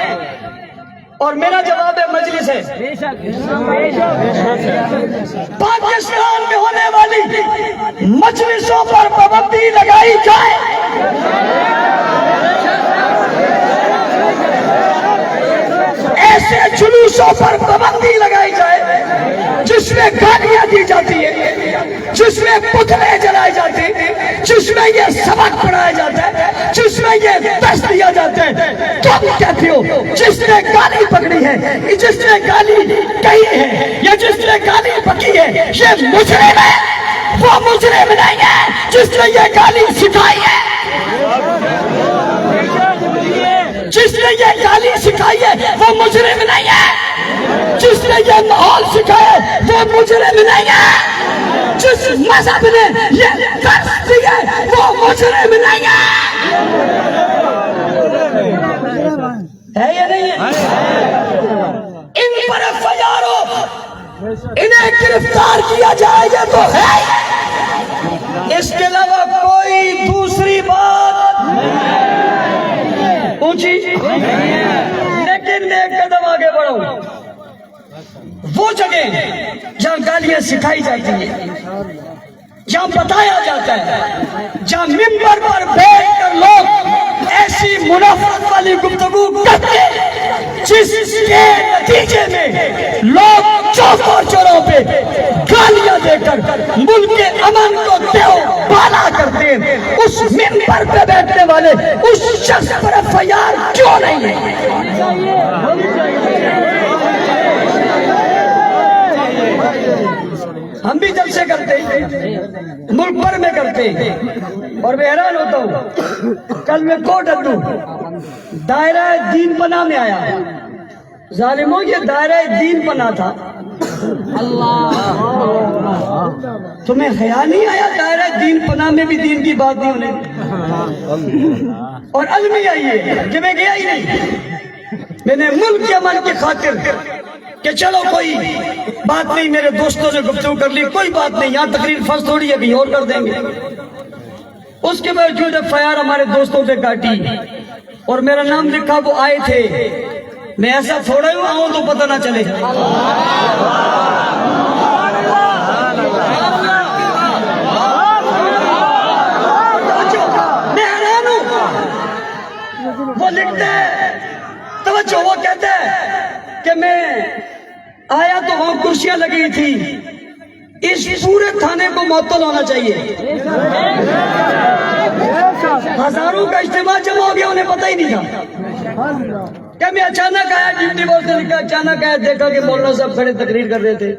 اور میرا جواب ہے مجلس ہے۔ پاکستان میں ہونے والی مجلسوں پر پابندی لگائی جائے، ایسے جلوسوں پر پابندی لگائی جائے جس میں گالیاں دی جاتی ہے، جس میں پتلے جلائے جاتے ہیں، جس میں یہ سبق پڑھایا جاتا ہے، جس میں یہ درس دیا جاتا ہے۔ تم کہتے ہو جس نے گالی پکڑی ہے، جس نے گالی کہی ہے یا جس نے گالی پکی ہے یہ مجرم ہے، وہ مجرم نہیں ہے جس نے یہ گالی سکھائی ہے۔ جس نے یہ گالی سکھائی ہے وہ مجرم نہیں ہے، جس نے یہ ماحول سکھایا ہے وہ مجرم نہیں ہے، جس مذہب نے یہ درس دیا ہے وہ مجرم نہیں ہے۔ ہے یا نہیں ہے؟ ان پر FIR ہو، انہیں گرفتار کیا جائے یہ تو ہے، اس کے علاوہ کوئی دوسری بات اونچی۔ لیکن میں ایک قدم آگے بڑھوں، وہ جگہ جہاں گالیاں سکھائی جاتی ہیں، جہاں بتایا جاتا ہے، جہاں ممبر پر بیٹھ کر لوگ ایسی منافقت والی گفتگو کرتے ہیں جس کے نتیجے میں لوگ چوک اور چوراہوں پہ گالیاں دے کر ملک کے امن کو دیو بالا کرتے ہیں، اس ممبر پہ بیٹھنے والے اس شخص پر FIR کیوں نہیں ہے؟ ہم بھی جلسے کرتے ہیں، ملک بھر میں کرتے ہیں، اور میں حیران ہوتا ہوں۔ کل میں کوٹ ادو دائرہ دین پناہ میں آیا، ظالموں یہ دائرہ دین پناہ تھا، تمہیں خیال نہیں آیا دائرہ دین پناہ میں بھی دین کی بات نہیں ہونے؟ اور علمی آئیے کہ میں گیا ہی نہیں، میں نے ملک کے امن کی خاطر کہ چلو کوئی بات نہیں، میرے دوستوں سے گفتگو کر لی، کوئی بات نہیں، یہاں تقریر فرض تھوڑی ہے کہیں اور کر دیں گے۔ اس کے باوجود FIR ہمارے دوستوں سے کاٹی اور میرا نام لکھا، وہ آئے تھے، میں ایسا تھوڑا ہی آؤں تو پتہ نہ چلے۔ میں حیران ہوں، وہ لکھتے ہیں، توجہ، وہ کہتے ہیں کہ میں آیا تو وہاں کرسیاں لگی تھی، اس پورے تھانے کو معطل ہونا چاہیے۔ ہزاروں کا اجتماع جمع ہو گیا، انہیں پتہ ہی نہیں تھا کہ میں اچانک آیا، ڈیوٹی باس نے لکھا، اچانک آیا، دیکھا کہ مولانا صاحب کھڑے تقریر کر رہے تھے۔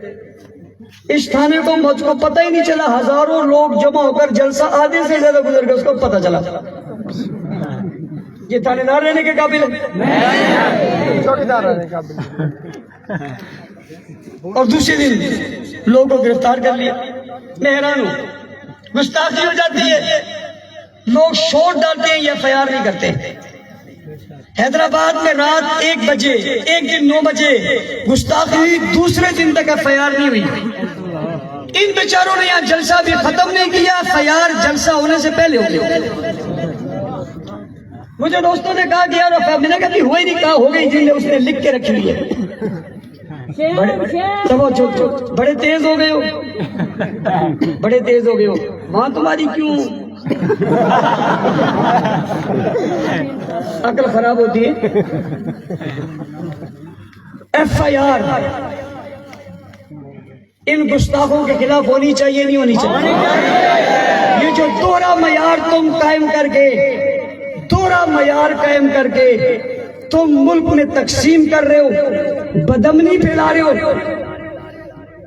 اس تھانے کو مجھ کو پتہ ہی نہیں چلا، ہزاروں لوگ جمع ہو کر جلسہ آدھے سے زیادہ گزر گیا، اس کو پتہ چلا۔ یہ تھانے دار رہنے کے قابل ہے؟ اور دوسرے دن لوگوں کو گرفتار کر لیا۔ میں حیران ہوں، گستاخی ہو جاتی ہے، لوگ شور ڈالتے ہیں، یہ FIR نہیں کرتے۔ حیدرآباد میں رات 1 بجے، ایک دن 9 بجے گستاخی ہوئی، دوسرے دن تک FIR نہیں ہوئی۔ ان بیچاروں نے یہاں جلسہ بھی ختم نہیں کیا، FIR جلسہ ہونے سے پہلے ہو گیا۔ مجھے دوستوں نے کہا کہ یار میں نے کہا ہوا ہی نہیں، کہا ہو گئی جن نے اس نے لکھ کے رکھی ہوئی ہے۔ بڑے تیز ہو گئے ہو، بڑے تیز ہو گئے ہو، وہاں تمہاری کیوں عقل خراب ہوتی ہے؟ FIR ان گستاخوں کے خلاف ہونی چاہیے، نہیں ہونی چاہیے؟ یہ جو دوہرا معیار تم قائم کر کے، دوہرا معیار قائم کر کے تم ملک میں تقسیم کر رہے ہو، بدامنی پھیلا رہے ہو،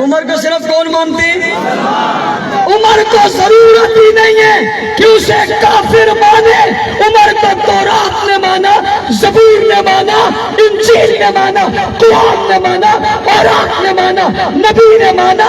عمر کو صرف کون مانتے ہیں؟ عمر کو ضرورت ہی نہیں ہے کہ اسے کافر مانے، عمر کو تورات نے مانا، زبور نے مانا، انجیل نے مانا، قرآن نے مانا، اوراق نے مانا، نبی نے مانا،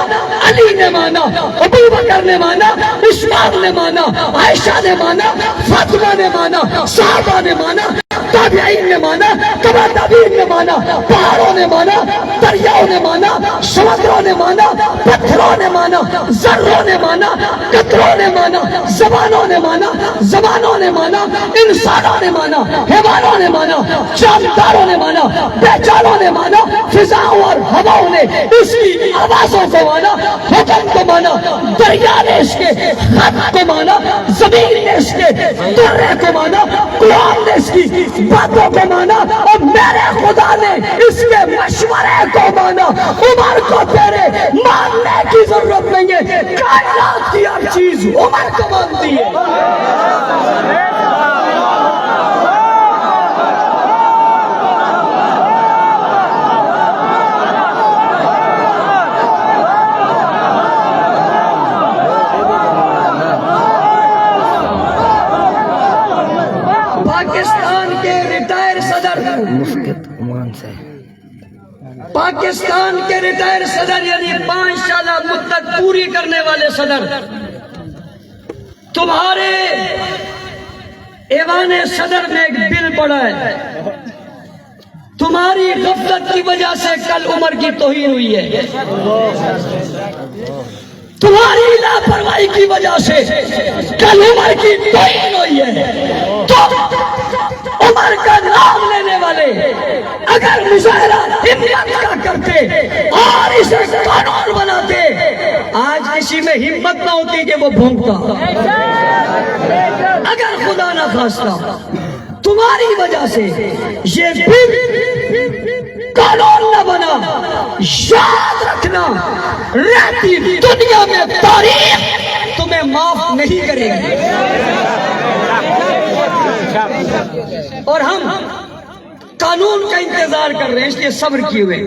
علی نے مانا، ابو بکر نے مانا، عثمان نے مانا، عائشہ نے مانا، فاطمہ نے مانا، صحابہ نے مانا، تابعین نے مانا، تبع تابعین نے مانا، پہاڑوں نے مانا، دریاؤں نے مانا، سمندروں نے مانا، پتھروں نے مانا، ذروں نے مانا، قطروں نے مانا، زبانوں نے مانا، زبانوں نے مانا، انسانوں نے مانا، حیوانوں نے مانا، جانداروں نے مانا، بیجانوں نے مانا، فضاؤں اور ہواؤں نے اس کی آوازوں کو مانا، حکم کو مانا، دریا نے اس کے خط کو مانا، زمین نے اس کے درے کو مانا، قرآن نے اس کی باتوں کو مانا، اور میرے خدا نے اس کے مشورے کو مانا۔ عمر کو تیرے ماننے کی ضرورت نہیں ہے، کائنات کی ہر چیز عمر کو مانتی ہے۔ پاکستان کے ریٹائر صدر، پاکستان کے ریٹائر صدر یعنی 5 سالہ مدت پوری کرنے والے صدر، تمہارے ایوان صدر میں ایک بل پڑا ہے، تمہاری غفلت کی وجہ سے کل عمر کی توہین ہوئی ہے، تمہاری لاپرواہی کی وجہ سے کل عمر کی توہین ہوئی ہے۔ تم عمر کا نام لینے والے اگر مظاہرہ ہمت کا کرتے اور اسے قانون بناتے، آج کسی میں ہمت نہ ہوتی کہ وہ بھونکتا۔ اگر خدا نہ خواستہ تمہاری وجہ سے یہ بل قانون نہ بنا، یاد رکھنا رہتی دنیا میں تاریخ تمہیں معاف نہیں کرے گی۔ اور ہم قانون کا انتظار کر رہے ہیں، اس لیے صبر کیے ہوئے۔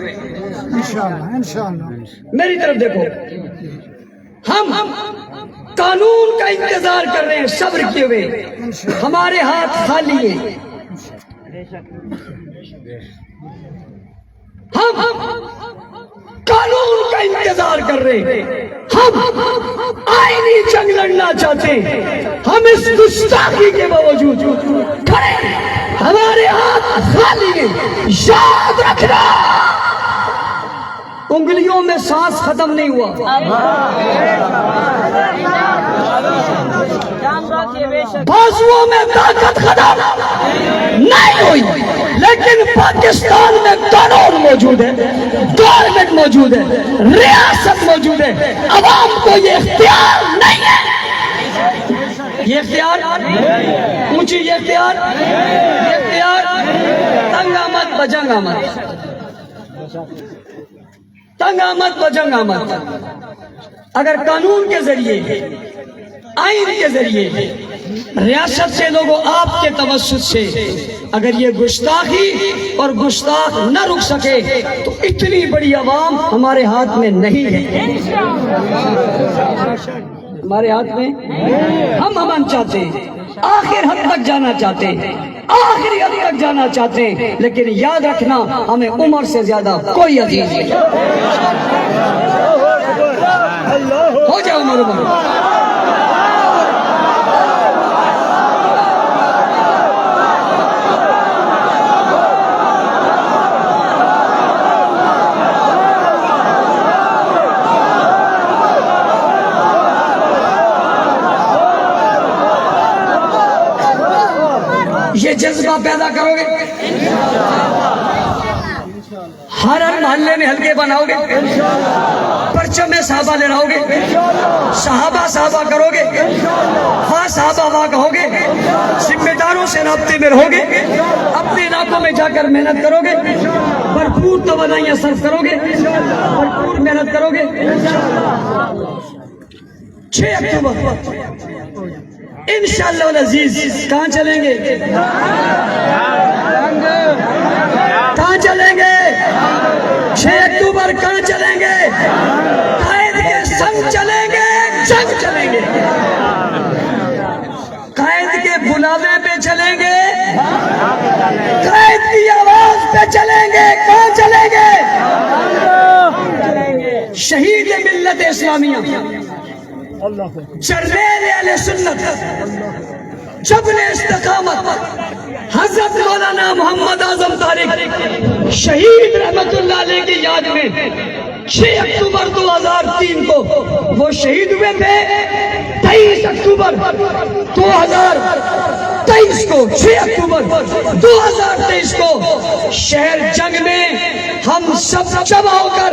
میری طرف دیکھو، ہم قانون کا انتظار کر رہے ہیں صبر کیے ہوئے، ہمارے ہاتھ خالی ہیں۔ ہم قانون کا انتظار کر رہے ہیں، ہم آئینی جنگ لڑنا چاہتے ہیں، ہم اس گستاخی کے باوجود کھڑے ہیں، ہمارے ہاتھ خالی ہیں۔ یاد رکھنا انگلیوں میں سانس ختم نہیں ہوا، بازوؤں میں طاقت ختم نہیں ہوئی، لیکن پاکستان میں قانون موجود ہے، گورنمنٹ موجود ہے، ریاست موجود ہے، عوام کو یہ اختیار نہیں ہے۔ یہ اختیار اونچی، یہ اختیار تنگ آمد بجنگ آمد، تنگ آمد بجنگ آمد۔ اگر قانون کے ذریعے، آئین کے ذریعے، ریاست سے لوگوں آپ کے توسط سے اگر یہ گستاخی اور گستاخ نہ رک سکے تو اتنی بڑی عوام ہمارے ہاتھ میں نہیں ہے، ہمارے ہاتھ میں۔ ہم امن چاہتے ہیں، آخر حد تک جانا چاہتے ہیں، آخری حد تک جانا چاہتے ہیں، لیکن یاد رکھنا ہمیں عمر سے زیادہ کوئی عزیز نہیں۔ ہو جائے عمر۔ یہ جذبہ پیدا کرو گے، ہر محلے میں حلقے بناؤ گے، پرچم میں صحابہ لے رہو گے، صحابہ صحابہ کرو گے، ہاں صحابہ ہاں کہو گے، ذمہ داروں سے رابطے میں رہو گے، اپنے علاقوں میں جا کر محنت کرو گے، بھرپور توانائیاں صرف کرو گے، بھرپور محنت کرو گے۔ 6 اکتوبر انشاءاللہ العزیز کہاں چلیں گے؟ کہاں چلیں گے؟ 6 اکتوبر کہاں چلیں گے؟ قائد کے سنگ چلیں گے، جنگ چلیں گے؟ قائد کے بلاوے پہ چلیں گے، قائد کی آواز پہ چلیں گے؟ کہاں چلیں گے؟ شہید ملت اسلامیہ، جرنیل اہل سنت، جبل استقامت، حضرت مولانا محمد اعظم طارق شہید رحمت اللہ علیہ کی یاد میں 6 اکتوبر 2003 کو وہ شہید ہوئے تھے۔ 23 اکتوبر 2023 کو 6 اکتوبر 2023 کو شہر جنگ میں ہم سب جمع ہو کر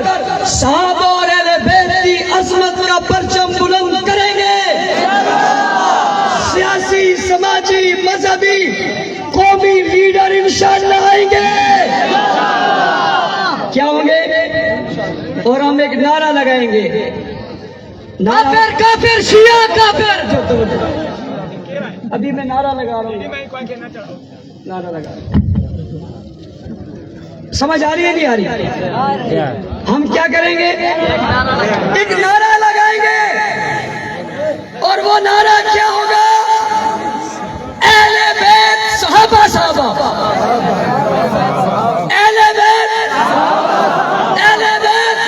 صحابہ اور اہل بیت کی عظمت کا پرچم بلند کریں گے۔ سیاسی، سماجی، مذہبی، قومی لیڈر انشاءاللہ آئیں گے۔ کیا ہوں گے؟ اور ہم ایک نعرہ لگائیں گے، کافر کافر شیعہ کافر۔ ابھی میں نعرہ لگا رہا ہوں، نعرہ لگا رہا ہوں، سمجھ آ رہی ہے نہیں آ رہی؟ ہم کیا کریں گے؟ ایک نعرہ لگائیں گے، اور وہ نعرہ کیا ہوگا؟ اہل بیت صحابہ صحابہ، اہل بیت، اہل بیت،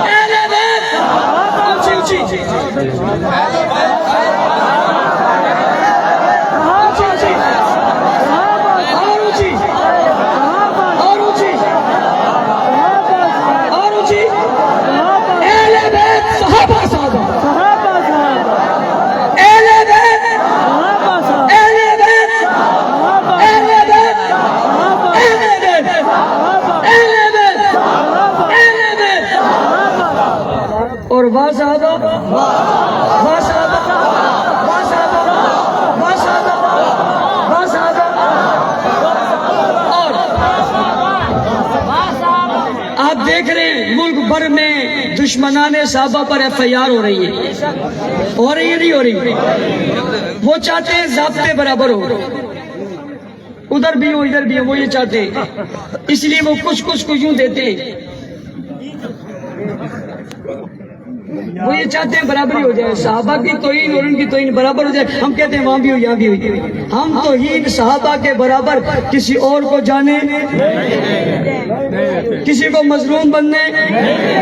اہل بیت، اونچی اونچی، اور اونچی، اور اونچی، اور اونچی، اہل بیت صحابہ صحابہ، اہل بیت، اہل بیت، اہل بیت، اہل بیت، اہل بیت، اہل بیت، اور واہ صحابہ، واہ صحابہ، واہ صحابہ، واہ صحابہ، واہ صحابہ۔ اور آپ دیکھ رہے ہیں ملک بھر میں دشمنان صحابہ پر FIR ہو رہی ہے، ہو رہی ہے نہیں ہو رہی؟ وہ چاہتے ہیں ضابطے برابر ہو، ادھر بھی ہو ادھر بھی ہو، وہ یہ چاہتے ہیں، اس لیے وہ کچھ کو یوں دیتے ہیں، وہ یہ چاہتے ہیں برابری ہو جائے، صحابہ کی توہین اور ان کی توہین برابر ہو جائے۔ ہم کہتے ہیں وہاں بھی ہو یہاں بھی ہوئی، ہم توہین صحابہ کے برابر کسی اور کو جانے، کسی کو مظلوم بننے۔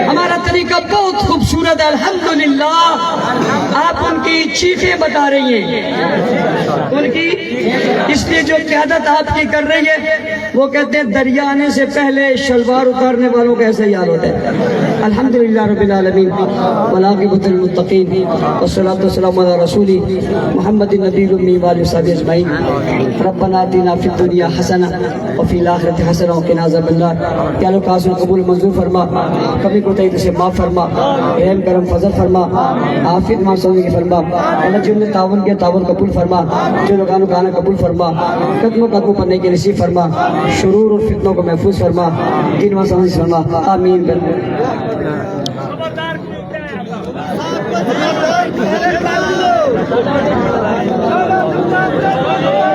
ہمارا طریقہ بہت خوبصورت ہے الحمدللہ۔ آپ ان کی چیخیں بتا رہی ہیں، ان کی، اس لیے جو قیادت آپ کی کر رہی ہے، وہ کہتے ہیں دریا آنے سے پہلے شلوار اتارنے والوں کا ایسا ہی حال ہوتا ہے۔ الحمدللہ رب العالمین، والعاقبۃ للمتقین، والصلاۃ والسلام علی رسول محمد النبی الأمی وآلہ وصحبہ اجمعین۔ ربنا آتنا فی الدنیا حسنہ وفی الآخرۃ حسنہ وقنا عذاب النار۔ یا اللہ قاسم قبول منظور فرما، کمی کوتاہی سے معاف فرما، رحم کرم فضل فرما، عافیت معصومی کی فرما۔ اللہ جن نے تعاون کیا تعاون قبول فرما، جو لوگوں کا آنا قبول فرما، قدموں قدموں پڑھنے کی نصیب فرما، شرور اور فتنوں کو محفوظ فرما، دین و سمجھ فرما، آمین۔